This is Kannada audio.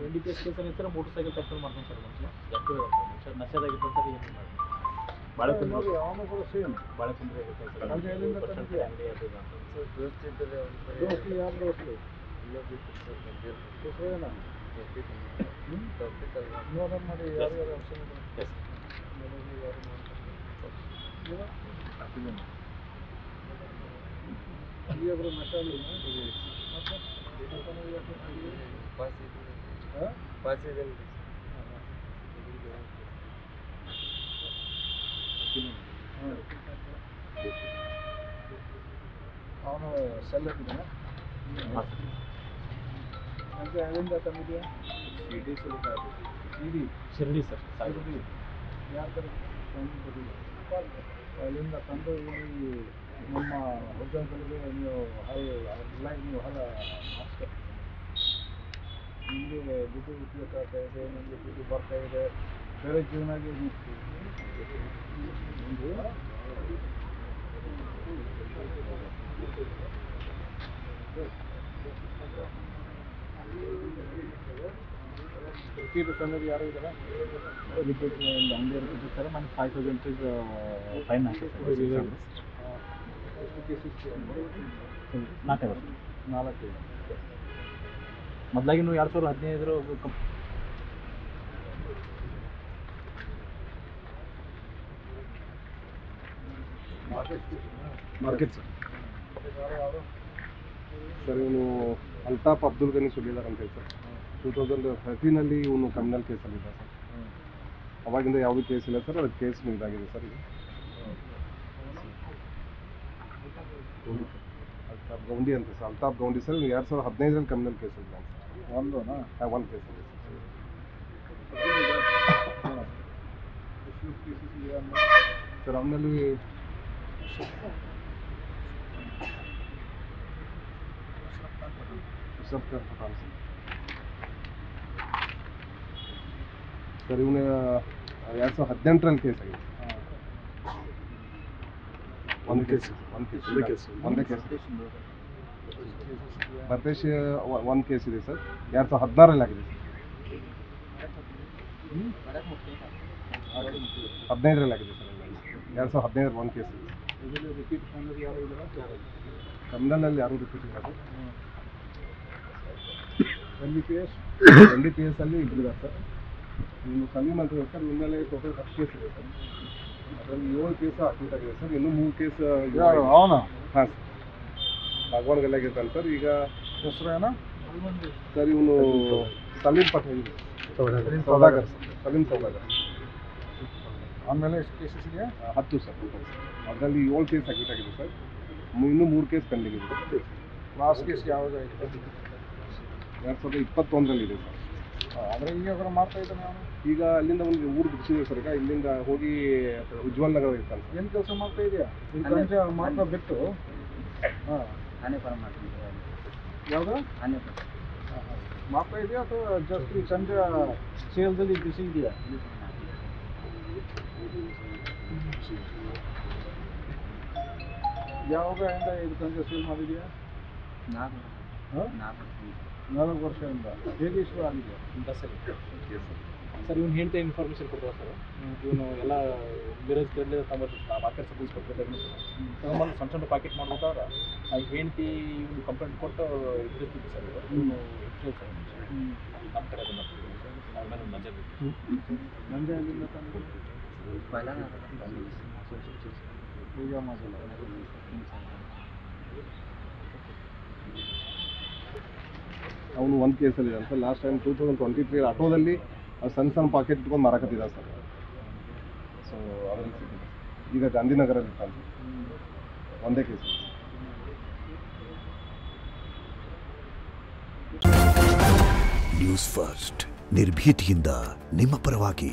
NDPS ಕೇಸಲ್ಲಿ ಸರ್ ಮೋಟರ್ ಸೈಕಲ್ ತಪ್ಪು ಮಾಡ್ಕೊಂಡು ಸರ್ ಮನುಷ್ಯ ಎಷ್ಟು ಸರ್ ನಶೆದಾಗಿತ್ತು ಸರ್ ಏನು ಮಾಡಿ ಬಾಳೆಕುಂದ್ರೆ ಅವನು ಕೂಡ ಸೇಮ್ ಬಾಳೆಕುಂದ್ರೆ ಸರ್ ಅಂಗಡಿ ಅದು ದೋಸ್ತಿ ಇದ್ದರೆ ದೋಸ್ತಿ ಯಾವ ದೋಸ್ತಿ ಹೆಸರೇನ ನೋಡೋಣ ಮಾಡಿ ಯಾರ್ಯಾರು ಆಪ್ಷನ್ ಇದೆ ನನಗೆ ಯಾರು ಮಾಡ್ತಾರೆ ये बरो नशा नहीं है मतलब पास है दिन ಅವನು ಸೆಲ್ ಇದ್ದಾನೆ ಅಂದ್ರೆ ಅಲ್ಲಿಂದ ತಂದಿದ್ಯಾ ಶಿರ್ಡಿ ಸರ್ ಯಾರ ಕಡೆ ಅಲ್ಲಿಂದ ತಂದು ಇಲ್ಲಿ ನಮ್ಮ ಉದ್ಯೋಗಗಳಿಗೆ ನೀವು ನೀವು ಹೊರ ಮಾಡಿಸ್ಬೇಕು ನಿಮಗೆ ದುಡ್ಡು ಉಪಯೋಗ ಆಗ್ತಾ ಇದೆ ನಿಮಗೆ ದುಡ್ಡು ಬರ್ತಾ ಇದೆ ಬೇರೆ ಜೀವನಾಗಿ ರಿಪೀಟ್ ಸಂದರ್ಭ ಯಾರು ಇದ್ದಾರೆ ರಿಪೀಟ್ ಅಂಗಡಿ ರಿಪೀಟ್ ಸರ್ ನಾನು 5000 rupees ಫೈನ್ ಹಾಕಿದೆ ಎಷ್ಟು ಕೇಸಸ್ 4 ಮೊದಲಾಗಿ 2015 ಮಾರ್ಕೆಟ್ ಸರ್ ಇವನು ಅಲ್ತಾಫ್ ಅಬ್ದುಲ್ ಗನಿ ಸುಬೇದಾರ್ ಅಂತ ಹೇಳಿ ಸರ್ 2013 ಇವನು ಕ್ರಿಮಿನಲ್ ಕೇಸಲ್ಲಿದ್ದ ಸರ್ ಅವಾಗಿಂದ ಯಾವುದೇ ಕೇಸ್ ಇಲ್ಲ ಸರ್ ಅದಕ್ಕೆ ಕೇಸ್ ಇದಾಗಿದೆ ಸರ್ ಈಗ ಅಲ್ತಾಫ್ ಗೌಂಡಿ ಅಂತ sir Altaf Goundi sir 2015 criminal case ಇಲ್ಲ ಒಂದು ಕೇಸ್ ಸರ್ ಅವನಲ್ಲಿ ಸರ್ ಇವನ 2018 ಕೇಸ್ ಆಗಿದೆ ಒಂದೇ ಕೇಸ್ ಭರ್ತೇಶ್ ಒಂದು ಕೇಸ್ ಇದೆ ಸರ್ 2016 ಆಗಿದೆ ಸರ್ 15 ಆಗಿದೆ ಸರ್ 2015 ಒಂದು ಕೇಸ್ ಇದೆ ಕ್ರಿಮಿನಲಲ್ಲಿ ಯಾರು ರಿಪೀಟ್ ಇಲ್ಲ ಸರ್ NDPS ಅಲ್ಲಿ ಇಬ್ಬರು ಸರ್ ಇನ್ನು ಸಲೀಮ್ ಅಂತ ಸರ್ ಇವ್ರ ಮೇಲೆ ಟೋಟಲ್ 10 ಕೇಸ್ ಇದೆ ಸರ್ ಅದರಲ್ಲಿ 7 ಕೇಸ್ ಅಡ್ಮಿಟ್ ಆಗಿದೆ ಸರ್ ಇನ್ನೂ 3 ಕೇಸ್ ಅವನು ಹಾಂ ಸರ್ ಭಾಗವಾನಗಲ್ಲಾಗಿರ್ತಾನೆ ಸರ್ ಈಗ ಹೆಸರು ಏನೋ ಸರ್ ಇವನು ಸಲೀಮ್ ಪಟೇಲ್ ಸೌದಾಗರ್ ಸರ್ ಸಲೀಮ್ ಸೌದಾಗರ್ ಆಮೇಲೆ ಎಷ್ಟು ಕೇಸಸ್ ಇದೆಯಾ 10 ಸರ್ ಅದರಲ್ಲಿ 7 ಕೇಸ್ ಅಡ್ಮಿಟ್ ಆಗಿದೆ ಸರ್ ಇನ್ನೂ 3 ಕೇಸ್ ಪೆಂಡಿಂಗ್ ಇದೆ ಲಾಸ್ಟ್ ಕೇಸ್ ಯಾವಾಗ ಆಯಿತು 2021 ಇದೆ ಸರ್ ಆದರೆ ಈಗ ಮಾಡ್ತಾ ಇದ್ದಾನೆ ಅವನು ಈಗ ಅಲ್ಲಿಂದ ಒಂದು ಊರು ಬಿಡಿಸಿದೆ ಸರ್ ಈಗ ಇಲ್ಲಿಂದ ಹೋಗಿ ಉಜ್ವಲ್ ನಗರ ಇರ್ತಾನೆ ಸರ್ ಏನು ಕೆಲಸ ಮಾಡ್ತಾ ಇದೆಯಾ ಸಂಜೆ ಮಾಡ್ತಾ ಬಿಟ್ಟು ಹಾಂ ಆನೆಪುರ ಮಾಡ್ತಿದ್ದೆ ಯಾವುದು ಆನೆಪುರ ಮಾಡ್ತಾ ಇದೆಯಾ ಅಥವಾ ಜಸ್ಟ್ ಈ ಸಂಜೆ ಸೇಲ್ದಲ್ಲಿ ಬಿಸಿ ಇದೆಯಾ ಯಾವಾಗ ಇದು ಸಂಜೆ ಸೇಲ್ ಮಾಡಿದೆಯಾ 4 ವರ್ಷದಿಂದ ಹೇಗೆ ಇಶ್ಯೂ ಆಗಿದೆ ಅಂತ ಸರ್ ಇವನು ಹೇಳ್ತಾ ಇನ್ಫಾರ್ಮೇಷನ್ ಕೊಡ್ತಾರೆ ಸರ್ ಇವನು ಎಲ್ಲ ಬೇರೆ ಕಡೆ ಮಾರ್ಕೆಟ್ ಸರ್ವಿಸ್ ಕೊಡ್ತಾರೆ ತಗೊಂಬಂದು ಸಣ್ಣ ಪ್ಯಾಕೆಟ್ ಮಾಡ್ಬೇಕಾದ್ರೆ ಆ ಹೆಂಡತಿ ಇವನು ಕಂಪ್ಲೇಂಟ್ ಕೊಟ್ಟು ಇಟ್ಟಿರ್ತಿದ್ದೆ ಸರ್ ಇವನು ಸರ್ ನಮ್ಮ ಕಡೆ ಅದನ್ನು ಅವ್ರ ಮೇಲೆ ಒಂದು ನಂಜೆ ಬೇಕು ನಂಜೆ ಅಲ್ಲಿಂದ ತಂದು ಈಗ ಮಾಡಿಲ್ಲ ಅವನು ಒಂದು ಕೇಸಲ್ಲಿ ಇದೆ ಸರ್ ಲಾಸ್ಟ್ ಟೈಮ್ 2023 ಆಟೋದಲ್ಲಿ ಸಣ್ಣ ಪಾಕೆಟ್ ಇಟ್ಕೊಂಡು ಮಾರಾಕತ್ತಿದ್ದ ಸರ್ ಸೊ ಅದರಲ್ಲಿ ಸಿಕ್ಕಿದೆ ಈಗ ಗಾಂಧಿನಗರಲ್ಲಿ ಇರ್ತಾನೆ ಒಂದೇ ಕೇಸ್ ನ್ಯೂಸ್ ಫಸ್ಟ್ ನಿರ್ಭೀತಿಯಿಂದ ನಿಮ್ಮ ಪರವಾಗಿ.